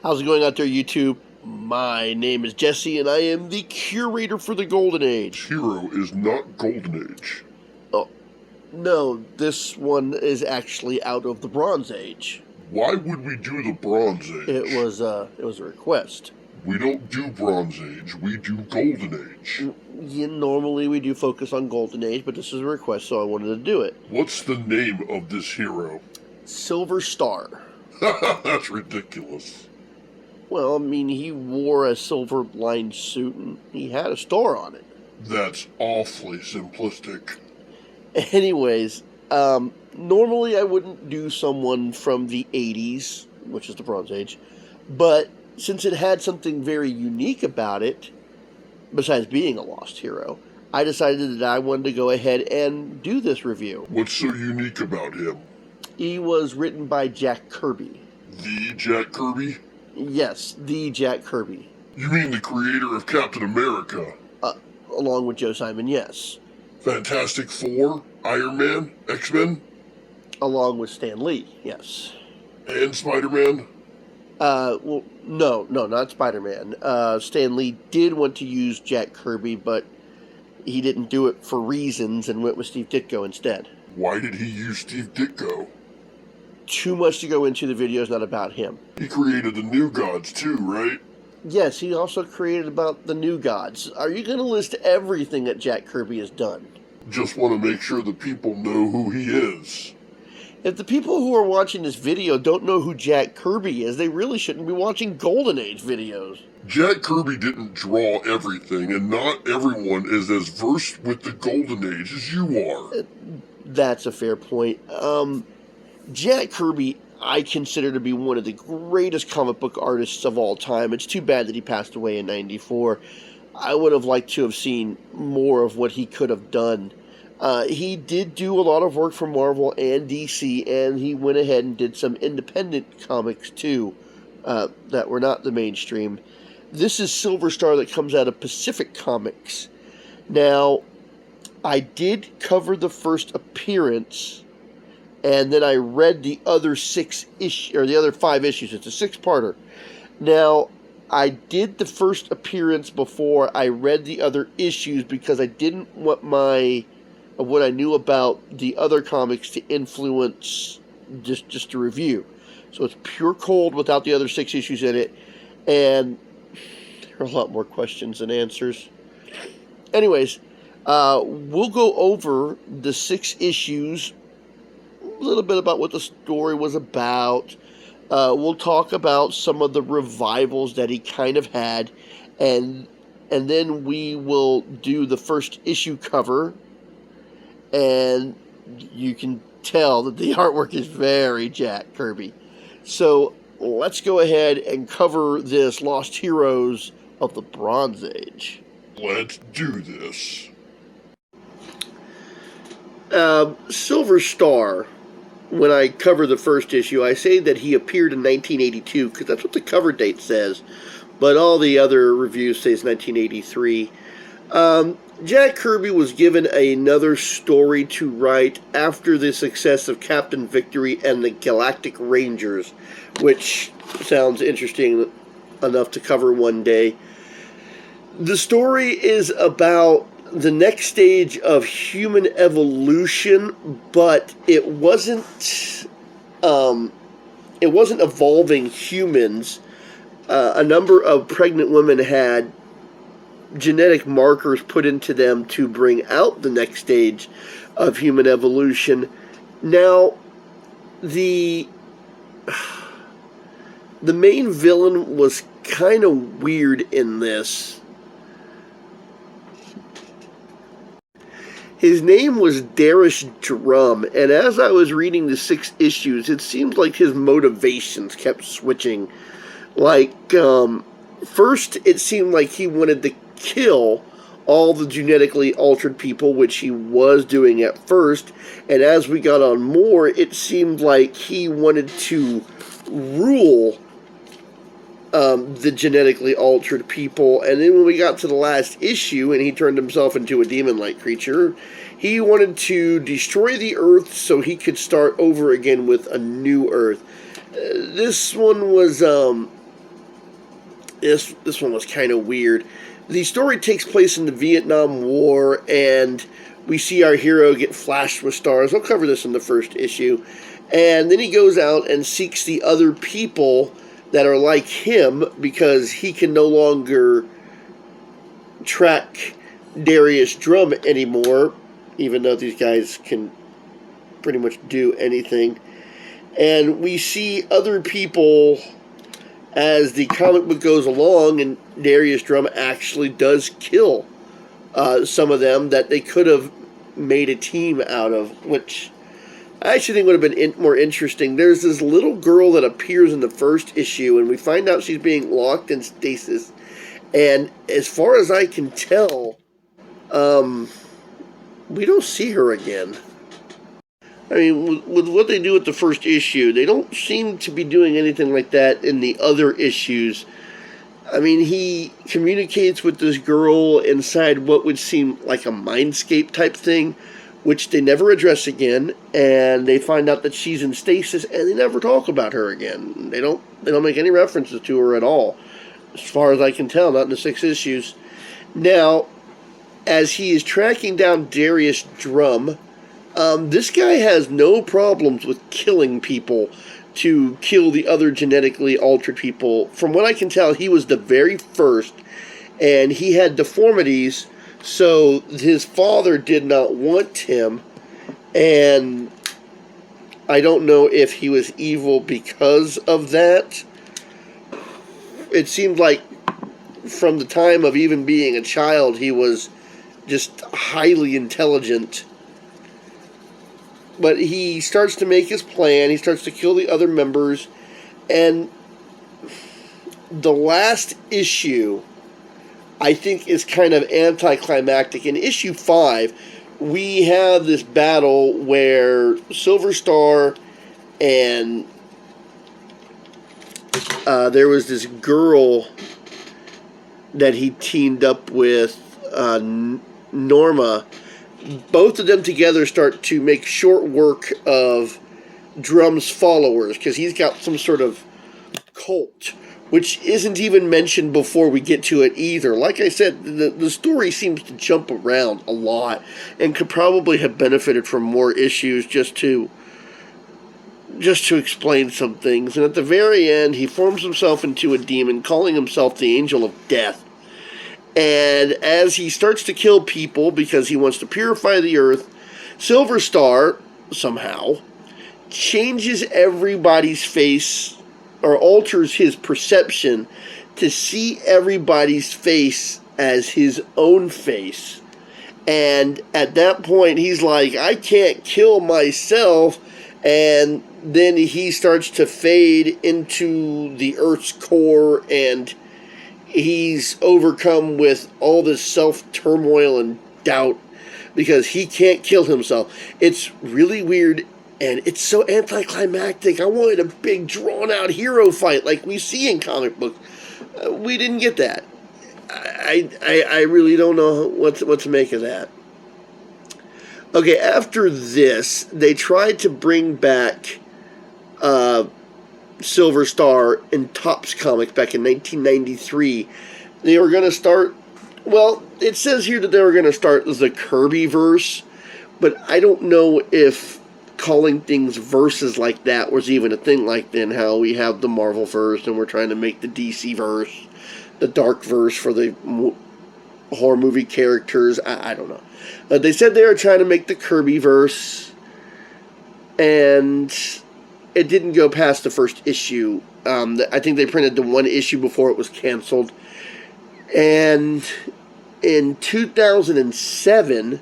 How's it going out there, YouTube? My name is Jesse, and I am the curator for the Golden Age. Hero is not Golden Age. Oh, no, this one is actually out of the Bronze Age. Why would we do the Bronze Age? It was a request. We don't do Bronze Age, we do Golden Age. Yeah, normally we do focus on Golden Age, but this is a request, so I wanted to do it. What's the name of this hero? Silver Star. That's ridiculous. Well, I mean, he wore a silver-lined suit, and he had a star on it. That's awfully simplistic. Anyways, normally I wouldn't do someone from the 80s, which is the Bronze Age, but since it had something very unique about it, besides being a lost hero, I decided that I wanted to go ahead and do this review. What's so unique about him? He was written by Jack Kirby. The Jack Kirby? Yes, the Jack Kirby. You mean the creator of Captain America? Along with Joe Simon, yes. Fantastic Four? Iron Man? X-Men? Along with Stan Lee, yes. And Spider-Man? Well, no, not Spider-Man. Stan Lee did want to use Jack Kirby, but he didn't do it for reasons and went with Steve Ditko instead. Why did he use Steve Ditko? Too much to go into. The video is not about him. He created the New Gods too, right? Yes, he also created about the New Gods. Are you going to list everything that Jack Kirby has done? Just want to make sure the people know who he is. If the people who are watching this video don't know who Jack Kirby is, they really shouldn't be watching Golden Age videos. Jack Kirby didn't draw everything, and not everyone is as versed with the Golden Age as you are. That's a fair point. Jack Kirby, I consider to be one of the greatest comic book artists of all time. It's too bad that he passed away in '94. I would have liked to have seen more of what he could have done. He did do a lot of work for Marvel and DC, and he went ahead and did some independent comics too that were not the mainstream. This is Silver Star that comes out of Pacific Comics. Now, I did cover the first appearance, and then I read the other the other 5 issues. It's a 6-parter. Now, I did the first appearance before I read the other issues because I didn't want what I knew about the other comics to influence just a review. So it's pure cold without the other 6 issues in it, and there are a lot more questions than answers. Anyways, we'll go over the 6 issues, a little bit about what the story was about. We'll talk about some of the revivals that he kind of had, and then we will do the first issue cover, and you can tell that the artwork is very Jack Kirby. So let's go ahead and cover this Lost Heroes of the Bronze Age. Let's do this. Silver Star, when I cover the first issue, I say that he appeared in 1982 because that's what the cover date says, but all the other reviews say it's 1983. Jack Kirby was given another story to write after the success of Captain Victory and the Galactic Rangers, which sounds interesting enough to cover one day. The story is about the next stage of human evolution, but it wasn't evolving humans. A number of pregnant women had genetic markers put into them to bring out the next stage of human evolution. Now, the main villain was kind of weird in this. His name was Darius Drum, and as I was reading the 6 issues, it seemed like his motivations kept switching. Like, first it seemed like he wanted to kill all the genetically altered people, which he was doing at first, and as we got on more, it seemed like he wanted to rule the genetically altered people. And then when we got to the last issue and he turned himself into a demon-like creature, he wanted to destroy the Earth so he could start over again with a new Earth. This one was This one was kind of weird. The story takes place in the Vietnam War, and we see our hero get flashed with stars. I'll cover this in the first issue. And then he goes out and seeks the other people that are like him because he can no longer track Darius Drum anymore, even though these guys can pretty much do anything. And we see other people as the comic book goes along, and Darius Drum actually does kill some of them that they could have made a team out of, which I actually think would have been more interesting. There's this little girl that appears in the first issue, and we find out she's being locked in stasis. And as far as I can tell, we don't see her again. I mean, with what they do with the first issue, they don't seem to be doing anything like that in the other issues. I mean, he communicates with this girl inside what would seem like a mindscape type thing, which they never address again, and they find out that she's in stasis, and they never talk about her again. They don't make any references to her at all, as far as I can tell, not in the 6 issues. Now, as he is tracking down Darius Drum, this guy has no problems with killing people to kill the other genetically altered people. From what I can tell, he was the very first, and he had deformities, so his father did not want him, and I don't know if he was evil because of that. It seemed like from the time of even being a child, he was just highly intelligent. But he starts to make his plan. He starts to kill the other members. And the last issue, I think, is kind of anticlimactic. In issue 5, we have this battle where Silver Star and there was this girl that he teamed up with, Norma. Both of them together start to make short work of Drum's followers, because he's got some sort of cult, which isn't even mentioned before we get to it either. Like I said, the story seems to jump around a lot, and could probably have benefited from more issues just to explain some things. And at the very end, he forms himself into a demon, calling himself the Angel of Death. And as he starts to kill people because he wants to purify the earth, Silver Star, somehow, changes everybody's face, or alters his perception to see everybody's face as his own face. And at that point, he's like, I can't kill myself. And then he starts to fade into the earth's core, and he's overcome with all this self-turmoil and doubt because he can't kill himself. It's really weird, and it's so anticlimactic. I wanted a big, drawn-out hero fight like we see in comic books. We didn't get that. I really don't know what to make of that. Okay, after this, they tried to bring back Silver Star in Topps Comics back in 1993. They were going to start, well, it says here that they were going to start the Kirby-verse, but I don't know if calling things verses like that was even a thing like then, how we have the Marvel-verse and we're trying to make the DC-verse, the Dark-verse for the horror movie characters. I don't know. They said they were trying to make the Kirby-verse, and it didn't go past the first issue. I think they printed the one issue before it was canceled. And in 2007,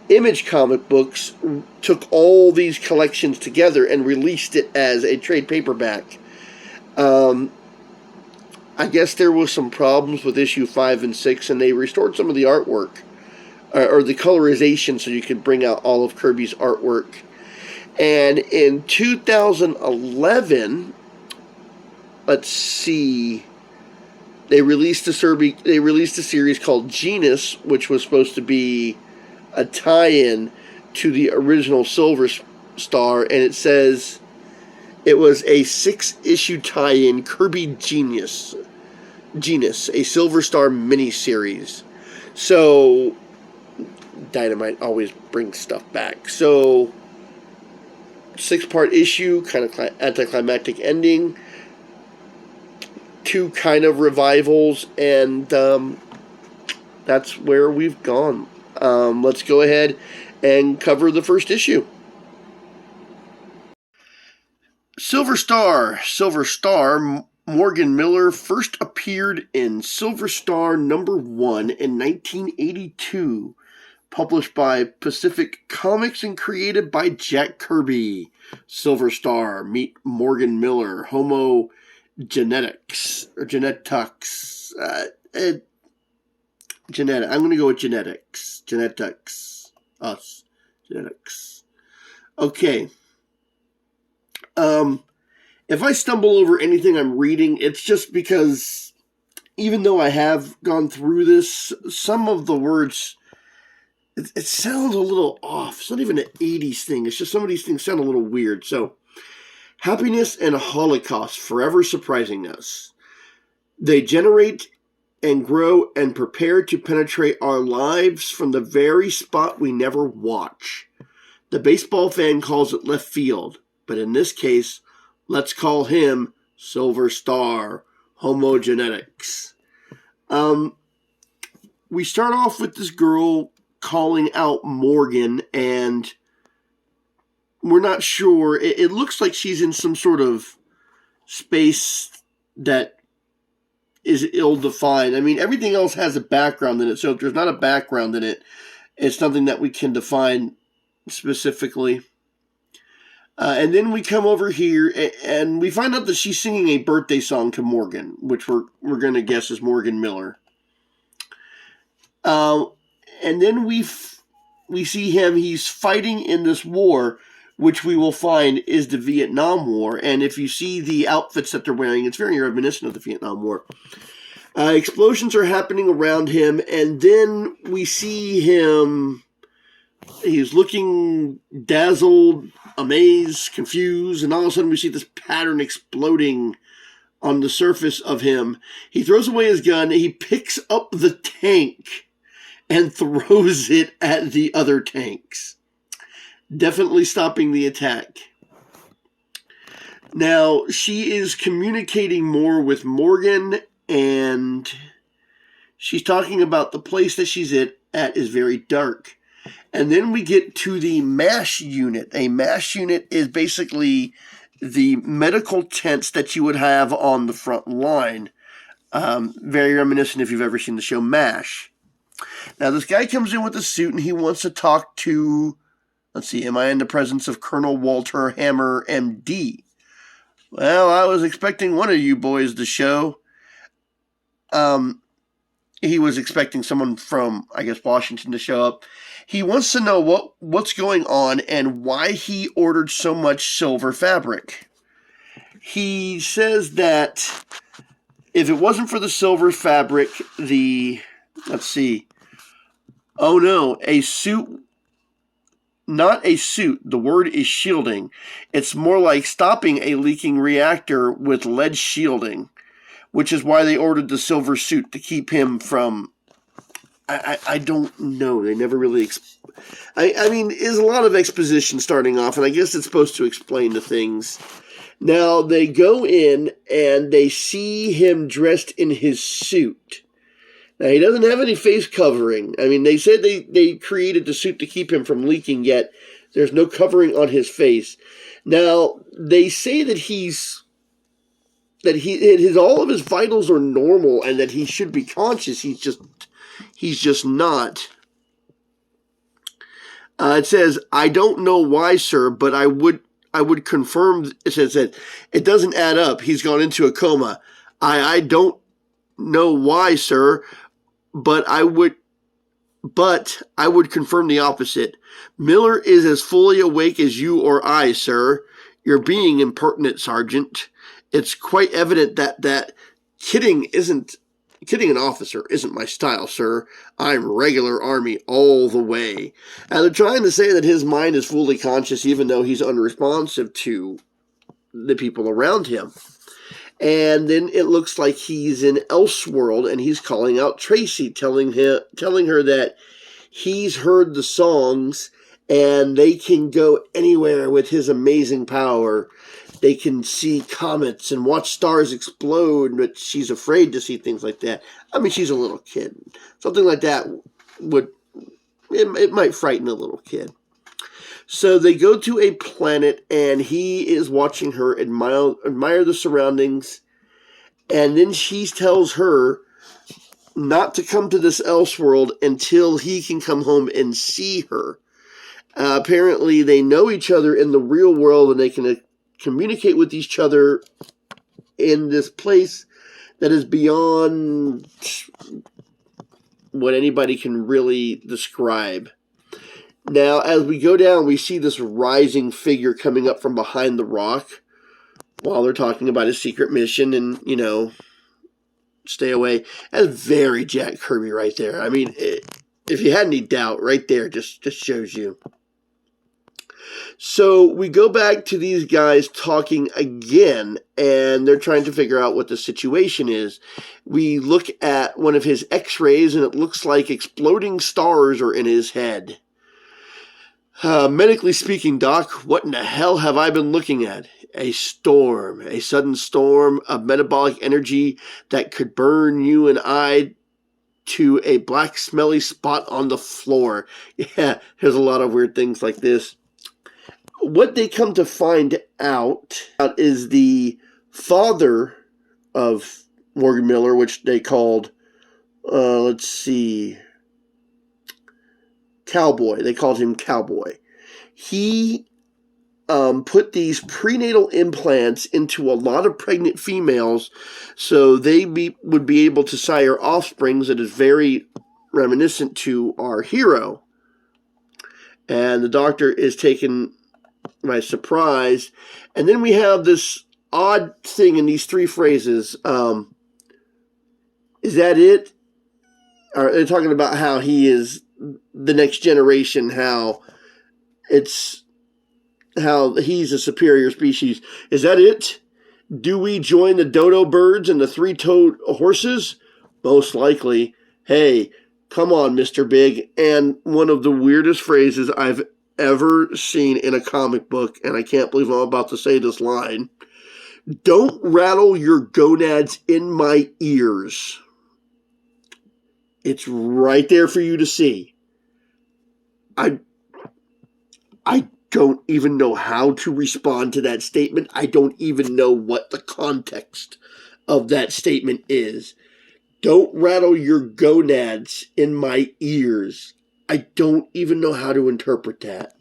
Image Comic Books took all these collections together and released it as a trade paperback. I guess there was some problems with issue 5 and 6, and they restored some of the artwork, or the colorization, so you could bring out all of Kirby's artwork. And in 2011, let's see, they released a series called Genus, which was supposed to be a tie-in to the original Silver Star, and it says it was a 6-issue tie-in, Kirby Genius. Genus, a Silver Star miniseries. So, Dynamite always brings stuff back. So, 6-part issue, kind of anticlimactic ending, 2 kind of revivals, and that's where we've gone. Let's go ahead and cover the first issue. Silver Star, Morgan Miller first appeared in Silver Star #1 in 1982, published by Pacific Comics and created by Jack Kirby. Silver Star, meet Morgan Miller, Homo Genetics, or Genetux. I'm going to go with genetics. Genetics. Us. Genetics. Okay. If I stumble over anything I'm reading, it's just because even though I have gone through this, some of the words, it sounds a little off. It's not even an 80s thing. It's just some of these things sound a little weird. So, happiness and a holocaust forever surprising us. They generate and grow and prepare to penetrate our lives from the very spot we never watch. The baseball fan calls it left field, but in this case, let's call him Silver Star, Homo Genetics. We start off with this girl calling out Morgan, and we're not sure. It looks like she's in some sort of space that is ill-defined. I mean, everything else has a background in it, so if there's not a background in it, it's something that we can define specifically. And then we come over here, and we find out that she's singing a birthday song to Morgan, which we're going to guess is Morgan Miller. And then we see him, he's fighting in this war, which we will find is the Vietnam War. And if you see the outfits that they're wearing, it's very reminiscent of the Vietnam War. Explosions are happening around him, and then we see him, he's looking dazzled, amazed, confused, and all of a sudden we see this pattern exploding on the surface of him. He throws away his gun, he picks up the tank and throws it at the other tanks, definitely stopping the attack. Now, she is communicating more with Morgan, and she's talking about the place that she's at is very dark. And then we get to the MASH unit. A MASH unit is basically the medical tents that you would have on the front line. Very reminiscent if you've ever seen the show MASH. Now, this guy comes in with a suit, and he wants to talk to, let's see, am I in the presence of Colonel Walter Hammer, M.D.? Well, I was expecting one of you boys to show. He was expecting someone from, I guess, Washington to show up. He wants to know what's going on and why he ordered so much silver fabric. He says that if it wasn't for the silver fabric, let's see. Oh no, a suit, not a suit. The word is shielding. It's more like stopping a leaking reactor with lead shielding, which is why they ordered the silver suit to keep him from, I don't know. They never really, I mean, there's a lot of exposition starting off, and I guess it's supposed to explain the things. Now, they go in, and they see him dressed in his suit. Now, he doesn't have any face covering. I mean, they said they created the suit to keep him from leaking, yet there's no covering on his face. Now, they say that all of his vitals are normal and that he should be conscious. He's just not. It says, I don't know why, sir, but I would confirm. It says that it doesn't add up. He's gone into a coma. I don't know why, sir, but I would confirm the opposite. Miller is as fully awake as you or I, sir. You're being impertinent, Sergeant. It's quite evident that kidding an officer isn't my style, sir. I'm regular Army all the way. And they're trying to say that his mind is fully conscious even though he's unresponsive to the people around him. And then it looks like he's in Elseworld, and he's calling out Tracy, telling her that he's heard the songs, and they can go anywhere with his amazing power. They can see comets and watch stars explode, but she's afraid to see things like that. I mean, she's a little kid. Something like that it might frighten a little kid. So they go to a planet, and he is watching her admire the surroundings, and then she tells her not to come to this Elseworld until he can come home and see her. Apparently, they know each other in the real world, and they can communicate with each other in this place that is beyond what anybody can really describe. Now, as we go down, we see this rising figure coming up from behind the rock while they're talking about his secret mission and, stay away. That's very Jack Kirby right there. I mean, if you had any doubt, right there just shows you. So we go back to these guys talking again, and they're trying to figure out what the situation is. We look at one of his x-rays, and it looks like exploding stars are in his head. Medically speaking, Doc, what in the hell have I been looking at? A storm, a sudden storm of metabolic energy that could burn you and I to a black smelly spot on the floor. Yeah, there's a lot of weird things like this. What they come to find out is the father of Morgan Miller, which they called, Cowboy. They called him Cowboy. He put these prenatal implants into a lot of pregnant females so they would be able to sire offsprings that is very reminiscent to our hero. And the doctor is taken by surprise. And then we have this odd thing in these three phrases. Is that it? Or they're talking about how he is the next generation, how he's a superior species. Is that it? Do we join the dodo birds and the three-toed horses? Most likely. Hey, come on, Mr. Big. And one of the weirdest phrases I've ever seen in a comic book, and I can't believe I'm about to say this line. Don't rattle your gonads in my ears. It's right there for you to see. I don't even know how to respond to that statement. I don't even know what the context of that statement is. Don't rattle your gonads in my ears. I don't even know how to interpret that.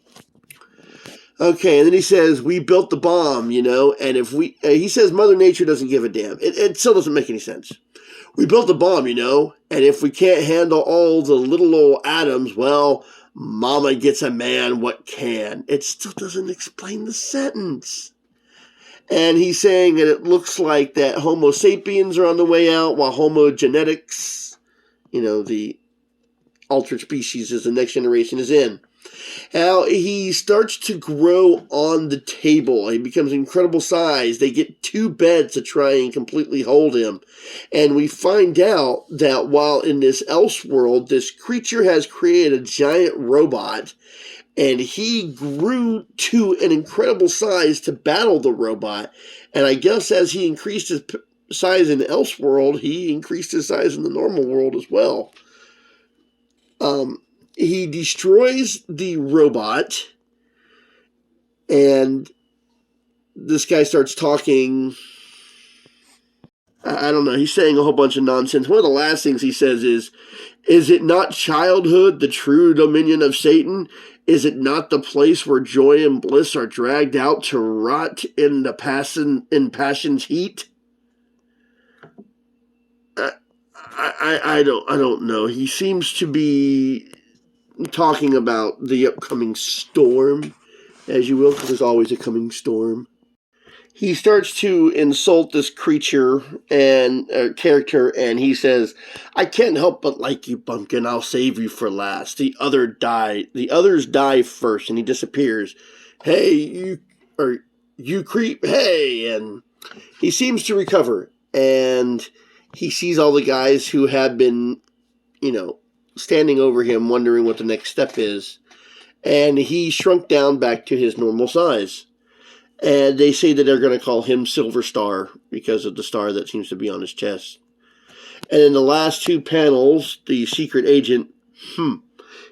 Okay, and then he says, we built the bomb, and if he says Mother Nature doesn't give a damn. It still doesn't make any sense. We built the bomb, and if we can't handle all the little old atoms, well, Mama gets a man what can. It still doesn't explain the sentence. And he's saying that it looks like that Homo sapiens are on the way out, while Homo genetics, the altered species as the next generation is in. How he starts to grow on the table. He becomes incredible size. They get two beds to try and completely hold him. And we find out that while in this Elseworld, this creature has created a giant robot, and he grew to an incredible size to battle the robot. And I guess as he increased his size in Elseworld, he increased his size in the normal world as well. He destroys the robot, and this guy starts talking. I don't know. He's saying a whole bunch of nonsense. One of the last things he says is it not childhood, the true dominion of Satan? Is it not the place where joy and bliss are dragged out to rot in passion's heat? I don't know. He seems to be talking about the upcoming storm, as you will, because there's always a coming storm. He starts to insult this creature and character, and he says, I can't help but like you, Bumpkin. I'll save you for last. The others die first, and he disappears. Hey, you creep, hey! And He seems to recover, and he sees all the guys who have been, standing over him, wondering what the next step is. And he shrunk down back to his normal size. And they say that they're going to call him Silver Star because of the star that seems to be on his chest. And in the last two panels, the secret agent,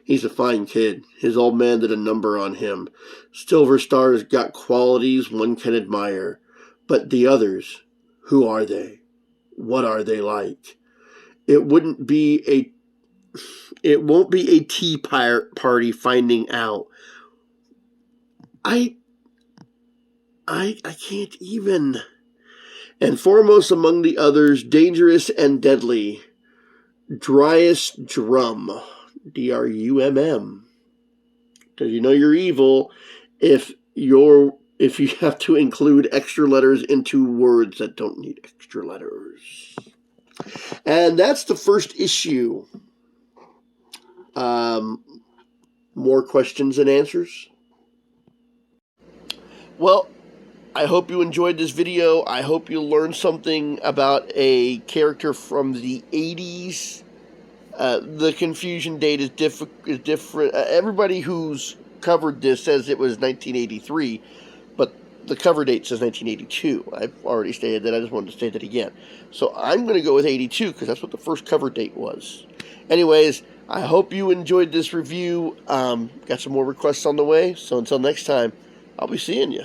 he's a fine kid. His old man did a number on him. Silver Star's got qualities one can admire. But the others, who are they? What are they like? It won't be a tea party finding out. I can't even. And foremost among the others, dangerous and deadly, Driest Drum, Drumm. Because you know you're evil if you have to include extra letters into words that don't need extra letters. And that's the first issue. More questions and answers? Well, I hope you enjoyed this video. I hope you learned something about a character from the 80s. The confusion date is different. Everybody who's covered this says it was 1983, but the cover date says 1982. I've already stated that. I just wanted to state that again. So I'm going to go with 82 because that's what the first cover date was. Anyways, I hope you enjoyed this review. Got some more requests on the way. So until next time, I'll be seeing you.